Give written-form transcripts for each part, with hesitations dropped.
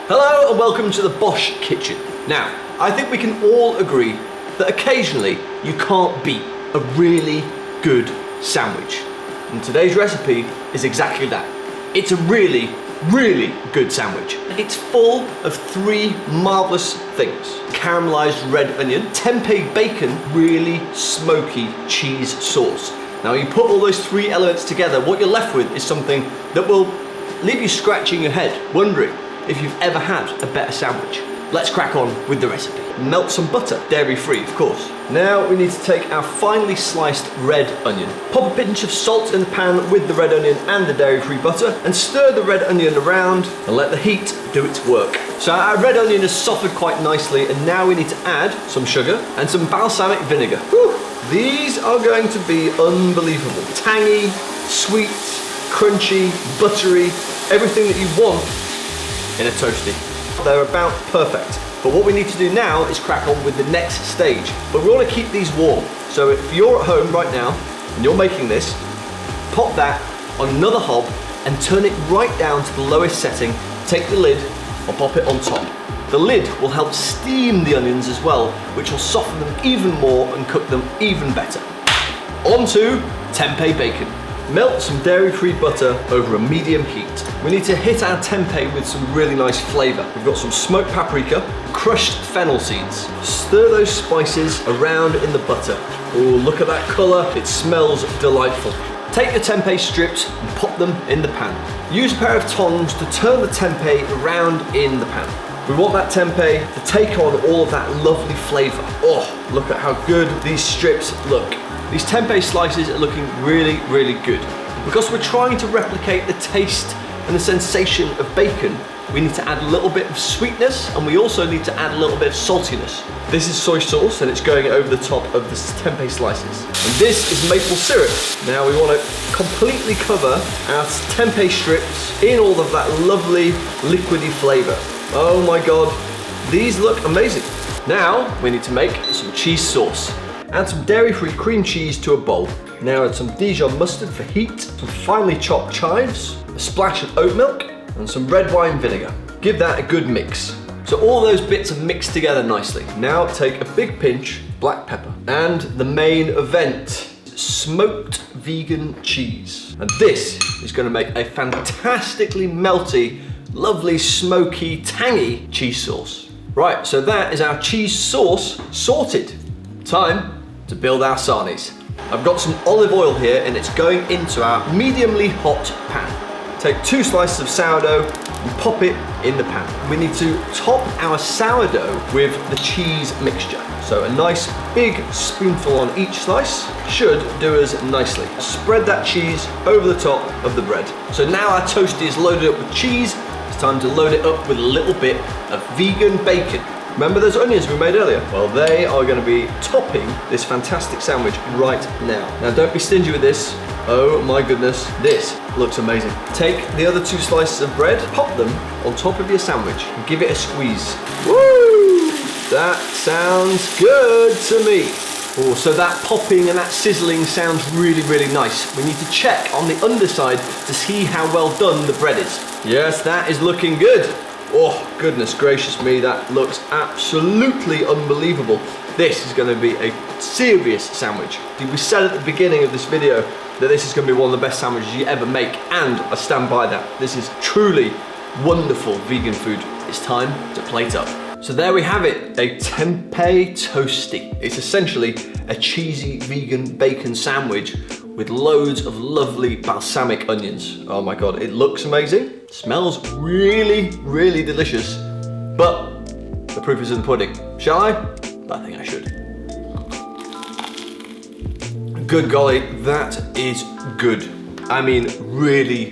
Hello and welcome to the Bosh kitchen. Now, I think we can all agree that occasionally you can't beat a really good sandwich. And today's recipe is exactly that. It's a really good sandwich. It's full of three marvelous things. Caramelized red onion, tempeh bacon, really smoky cheese sauce. Now you put all those three elements together, what you're left with is something that will leave you scratching your head, wondering if you've ever had a better sandwich. Let's crack on with the recipe. Melt some butter, dairy-free of course. Now we need to take our finely sliced red onion, pop a pinch of salt in the pan with the red onion and the dairy-free butter, and stir the red onion around and let the heat do its work. So our red onion has softened quite nicely, and now we need to add some sugar and some balsamic vinegar. Whew. These are going to be unbelievable. Tangy, sweet, crunchy, buttery, everything that you want in a toastie. They're about perfect. But what we need to do now is crack on with the next stage. But we want to keep these warm. So if you're at home right now and you're making this, pop that on another hob and turn it right down to the lowest setting. Take the lid and pop it on top. The lid will help steam the onions as well, which will soften them even more and cook them even better. On to tempeh bacon. Melt some dairy-free butter over a medium heat. We need to hit our tempeh with some really nice flavour. We've got some smoked paprika, crushed fennel seeds. Stir those spices around in the butter. Oh, look at that colour. It smells delightful. Take your tempeh strips and pop them in the pan. Use a pair of tongs to turn the tempeh around in the pan. We want that tempeh to take on all of that lovely flavour. Oh, look at how good these strips look. These tempeh slices are looking really good. Because we're trying to replicate the taste and the sensation of bacon, we need to add a little bit of sweetness, and we also need to add a little bit of saltiness. This is soy sauce and it's going over the top of the tempeh slices. And this is maple syrup. Now we want to completely cover our tempeh strips in all of that lovely liquidy flavour. Oh my God, these look amazing. Now we need to make some cheese sauce. Add some dairy-free cream cheese to a bowl. Now add some Dijon mustard for heat, some finely chopped chives, a splash of oat milk, and some red wine vinegar. Give that a good mix. So all those bits are mixed together nicely. Now take a big pinch black pepper. And the main event, smoked vegan cheese. And this is going to make a fantastically melty, lovely, smoky, tangy cheese sauce. Right, so that is our cheese sauce sorted. Time to build our sarnies. I've got some olive oil here and it's going into our mediumly hot pan. Take 2 slices of sourdough and pop it in the pan. We need to top our sourdough with the cheese mixture. So a nice big spoonful on each slice should do us nicely. Spread that cheese over the top of the bread. So now our toastie is loaded up with cheese. It's time to load it up with a little bit of vegan bacon. Remember those onions we made earlier? Well, they are going to be topping this fantastic sandwich right now. Now don't be stingy with this. Oh my goodness, this looks amazing. Take the other 2 slices of bread, pop them on top of your sandwich and give it a squeeze. Woo! That sounds good to me. Oh, so that popping and that sizzling sounds really nice. We need to check on the underside to see how well done the bread is. Yes, that is looking good. Oh, goodness gracious me, that looks absolutely unbelievable. This is going to be a serious sandwich. We said at the beginning of this video that this is going to be one of the best sandwiches you ever make, and I stand by that. This is truly wonderful vegan food. It's time to plate up. So there we have it, a tempeh toastie. It's essentially a cheesy vegan bacon sandwich with loads of lovely balsamic onions. Oh my God, it looks amazing. Smells really delicious, but the proof is in the pudding. Shall I? I think I should. Good golly, that is good. I mean, really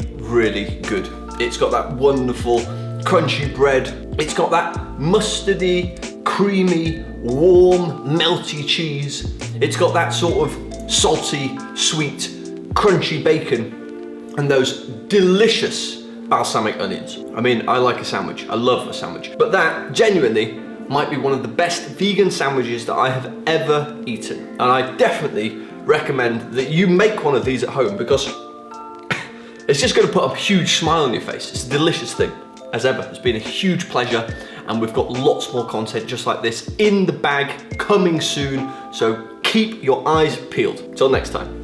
good. It's got that wonderful crunchy bread. It's got that mustardy, creamy, warm, melty cheese. It's got that sort of salty, sweet, crunchy bacon and those delicious balsamic onions. I mean, I like a sandwich. I love a sandwich. But that genuinely might be one of the best vegan sandwiches that I have ever eaten. And I definitely recommend that you make one of these at home because it's just going to put a huge smile on your face. It's a delicious thing. as ever, it's been a huge pleasure, and we've got lots more content just like this in the bag coming soon, so keep your eyes peeled. Till next time.